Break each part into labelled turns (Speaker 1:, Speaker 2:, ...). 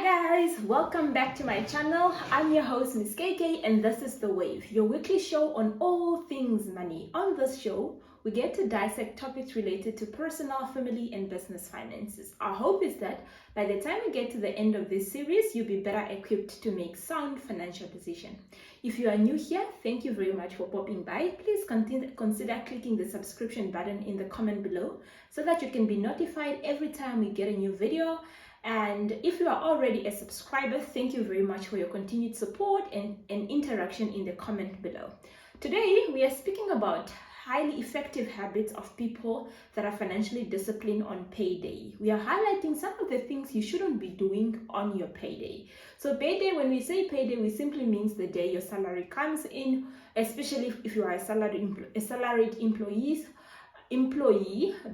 Speaker 1: Hi guys, welcome back to my channel. I'm your host Miss KK and this is The Wave, your weekly show on all things money. On this show, we get to dissect topics related to personal, family and business finances. Our hope is that by the time we get to the end of this series, you'll be better equipped to make sound financial decisions. If you are new here, thank you very much for popping by. Please consider clicking the subscription button in the comment below so that you can be notified every time we get a new video. And if you are already a subscriber, thank you very much for your continued support and interaction in the comment below. Today, we are speaking about highly effective habits of people that are financially disciplined on payday. We are highlighting some of the things you shouldn't be doing on your payday. So payday, when we say payday, we simply means the day your salary comes in, especially if you are a salaried employee.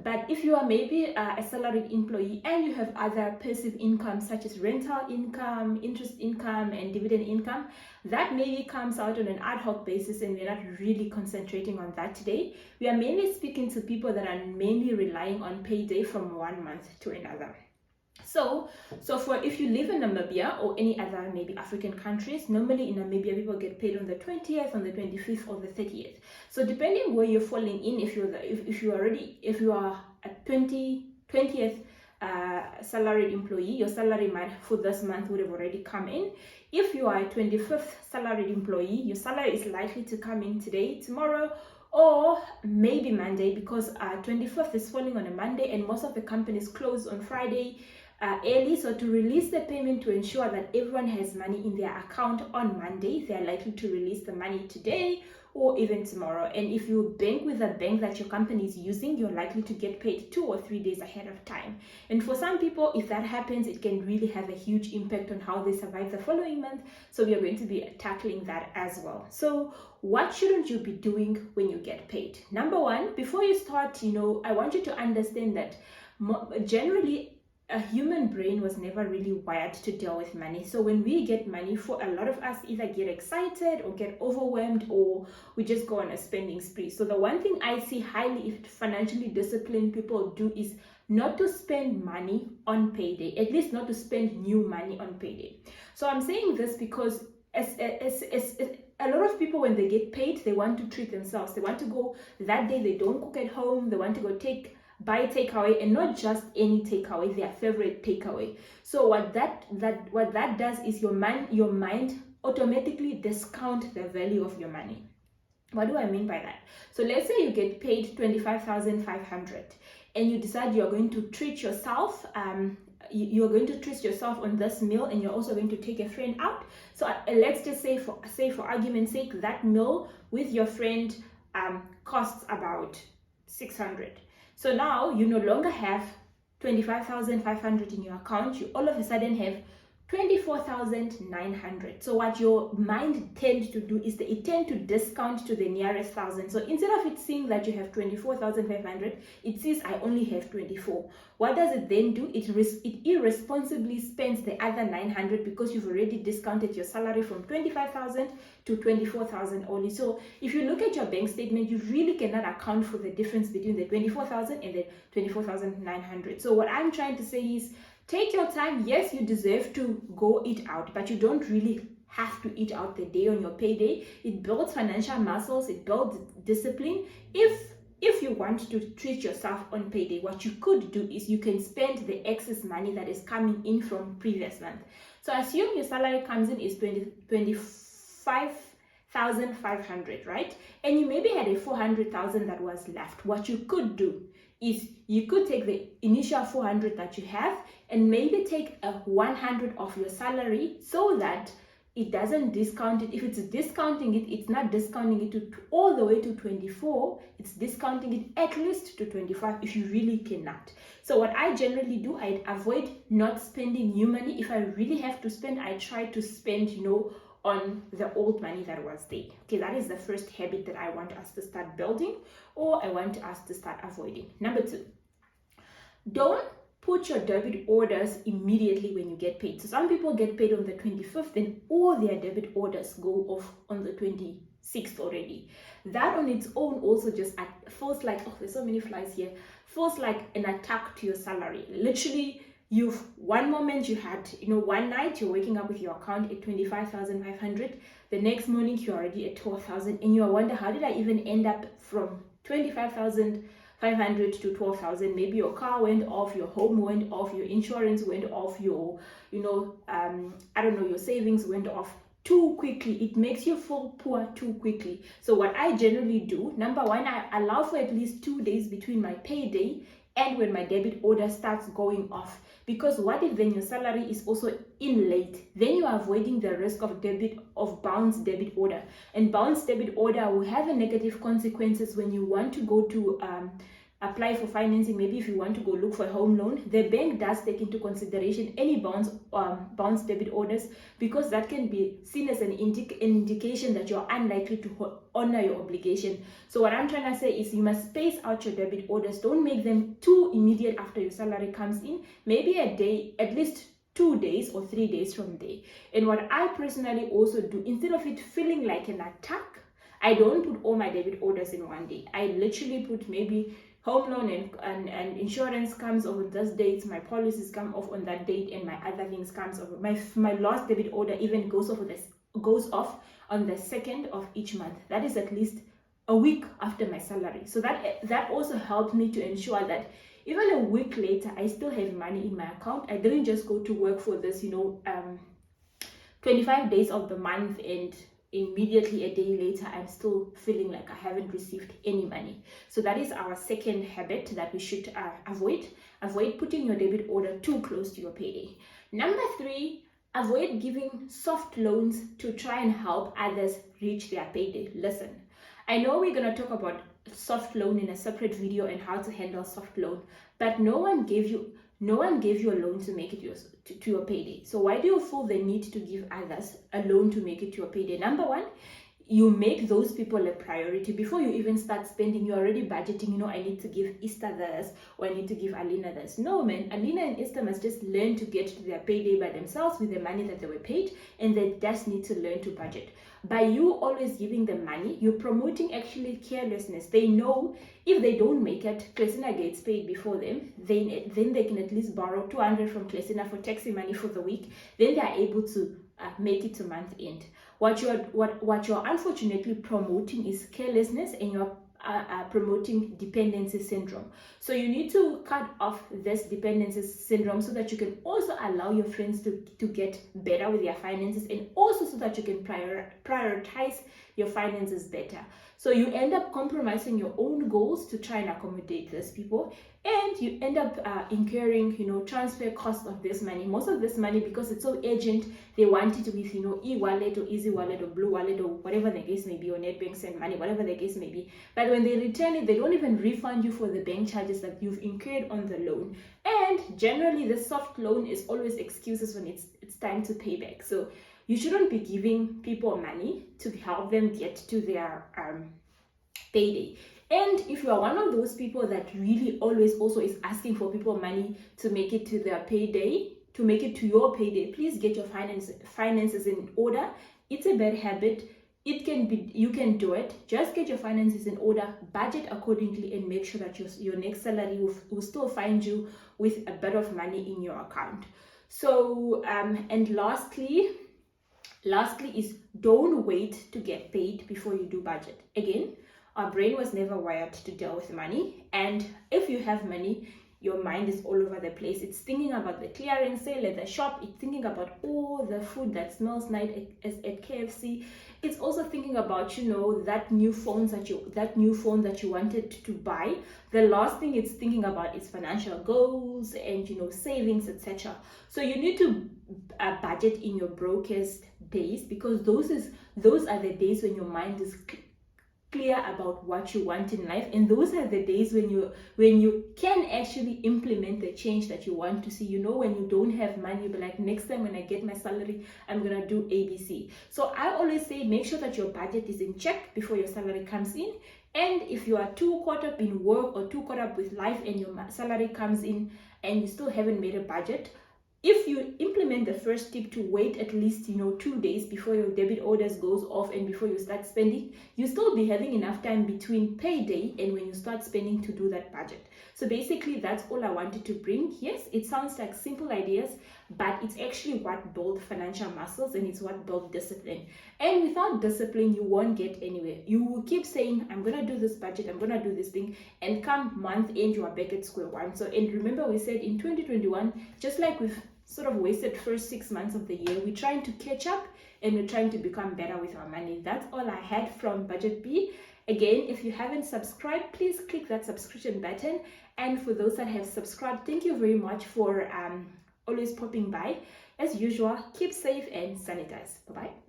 Speaker 1: But if you are maybe a salaried employee and you have other passive income such as rental income, interest income and dividend income, that maybe comes out on an ad hoc basis, and we're not really concentrating on that today. We are mainly speaking to people that are mainly relying on payday from one month to another. So for if you live in Namibia or any other maybe African countries, normally in Namibia people get paid on the 20th, on the 25th or the 30th. So depending where you're falling in, if you are a 20th salaried employee, your salary might for this month would have already come in. If you are a 25th salaried employee, your salary is likely to come in today, tomorrow, or maybe Monday, because 25th is falling on a Monday and most of the companies close on Friday early. So to release the payment, to ensure that everyone has money in their account on Monday, they are likely to release the money today or even tomorrow. And if you bank with a bank that your company is using, you're likely to get paid 2 or 3 days ahead of time. And for some people, if that happens, it can really have a huge impact on how they survive the following month. So we are going to be tackling that as well. So what shouldn't you be doing when you get paid? Number one, before you start, I want you to understand that generally a human brain was never really wired to deal with money. So when we get money, for a lot of us either get excited or get overwhelmed, or we just go on a spending spree. So the one thing I see highly financially disciplined people do is not to spend money on payday, at least not to spend new money on payday. So I'm saying this because as a lot of people, when they get paid, they want to treat themselves. They want to go that day, they don't cook at home, they want to go buy takeaway, and not just any takeaway, their favorite takeaway. So what that does is your mind automatically discount the value of your money. What do I mean by that? So let's say you get paid 25,500 and you decide you're going to treat yourself. You're going to treat yourself on this meal, and you're also going to take a friend out. So let's just say for argument's sake, that meal with your friend costs about 600. So now you no longer have 25,500 in your account. You all of a sudden have 24,900. So what your mind tends to do is it tends to discount to the nearest thousand. So instead of it seeing that you have 24,500, it says I only have 24. What does it then do? It irresponsibly spends the other 900 because you've already discounted your salary from 25,000 to 24,000 only. So if you look at your bank statement, you really cannot account for the difference between the 24,000 and the 24,900. So what I'm trying to say is, take your time. Yes, you deserve to go eat out, but you don't really have to eat out the day on your payday. It builds financial muscles, it builds discipline. If you want to treat yourself on payday, what you could do is you can spend the excess money that is coming in from previous month. So assume your salary comes in is 25,500, right? And you maybe had a 400,000 that was left. What you could do is you could take the initial 400 that you have and maybe take a 100 of your salary, so that it doesn't discount it. If it's discounting it, it's not discounting it to all the way to 24, it's discounting it at least to 25 if you really cannot. So what I generally do, I avoid not spending new money. If I really have to spend, I try to spend, on the old money that was there. Okay, that is the first habit that I want us to start building, or I want us to start avoiding. Number 2, don't put your debit orders immediately when you get paid. So some people get paid on the 25th and all their debit orders go off on the 26th already. That on its own also just feels like, oh, there's so many flies here, feels like an attack to your salary. Literally, one moment you had, one night you're waking up with your account at 25,500, the next morning you're already at 12,000, and you wonder, how did I even end up from 25,500 to 12,000? Maybe your car went off, your home went off, your insurance went off, your I don't know, your savings went off too quickly. It makes you feel poor too quickly. So what I generally do, number one, I allow for at least 2 days between my payday and when my debit order starts going off. Because what if then your salary is also in late? Then you are avoiding the risk of bounce debit order. And bounce debit order will have a negative consequences when you want to go to apply for financing. Maybe if you want to go look for a home loan, the bank does take into consideration any bounce debit orders, because that can be seen as an indication that you're unlikely to honor your obligation. So what I'm trying to say is you must space out your debit orders. Don't make them too immediate after your salary comes in. Maybe a day, at least 2 days or 3 days from there. And what I personally also do, instead of it feeling like an attack, I don't put all my debit orders in one day. I literally put maybe home loan and insurance comes off on those dates, my policies come off on that date, and my other things comes off. My last debit order even goes off on the 2nd of each month. That is at least a week after my salary. So that also helped me to ensure that even a week later, I still have money in my account. I didn't just go to work for this, 25 days of the month, and immediately a day later I'm still feeling like I haven't received any money. So that is our second habit that we should avoid putting your debit order too close to your payday. Number 3, avoid giving soft loans to try and help others reach their payday. Listen, I know we're going to talk about soft loan in a separate video and how to handle soft loan, but no one gave you a loan to make it to your payday. So why do you feel the need to give others a loan to make it to your payday? Number one, you make those people a priority. Before you even start spending, you're already budgeting, I need to give Easter this, or I need to give Alina this. No, man, Alina and Easter must just learn to get to their payday by themselves with the money that they were paid, and they just need to learn to budget. By you always giving them money, you're promoting actually carelessness. They know if they don't make it, Klesina gets paid before them, then they can at least borrow 200 from Klesina for taxi money for the week. Then they are able to make it to month end. What you're unfortunately promoting is carelessness, and you're promoting dependency syndrome. So you need to cut off this dependency syndrome so that you can also allow your friends to get better with their finances, and also so that you can prioritize your finances better. So you end up compromising your own goals to try and accommodate these people, and you end up incurring, transfer cost of this money. Most of this money, because it's so urgent, they want it with, e-wallet or easy wallet or blue wallet or whatever the case may be, or net bank send money, whatever the case may be. But when they return it, they don't even refund you for the bank charges that you've incurred on the loan. And generally, the soft loan is always excuses when it's time to pay back. So you shouldn't be giving people money to help them get to their payday. And if you are one of those people that really always also is asking for people money to make it to their payday, to make it to your payday, please get your finances in order. It's a bad habit. You can do it. Just get your finances in order, budget accordingly, and make sure that your next salary will still find you with a bit of money in your account. So and lastly is don't wait to get paid before you do budget. Again, our brain was never wired to deal with money, and if you have money, your mind is all over the place. It's thinking about the clearance sale at the shop. It's thinking about all the food that smells nice at KFC. It's also thinking about, that new phone that you wanted to buy. The last thing it's thinking about is financial goals and, savings, etc. So you need to budget in your brokest days, because those are the days when your mind is clear about what you want in life, and those are the days when you can actually implement the change that you want to see. When you don't have money, you'll be like, next time when I get my salary, I'm gonna do ABC. So I always say, make sure that your budget is in check before your salary comes in. And if you are too caught up in work or too caught up with life and your salary comes in and you still haven't made a budget, if you implement the first tip to wait at least 2 days before your debit orders goes off and before you start spending, you still be having enough time between payday and when you start spending to do that budget. So basically, that's all I wanted to bring. Yes, it sounds like simple ideas, but it's actually what builds financial muscles, and it's what builds discipline. And without discipline, you won't get anywhere. You will keep saying, I'm gonna do this budget, I'm gonna do this thing, and come month end, you are back at square one. So, and remember, we said in 2021, just like we've sort of wasted first 6 months of the year, we're trying to catch up and we're trying to become better with our money. That's all I had from Budget B. Again, if you haven't subscribed, please click that subscription button. And for those that have subscribed, thank you very much for always popping by. As usual, keep safe and sanitize. Bye-bye.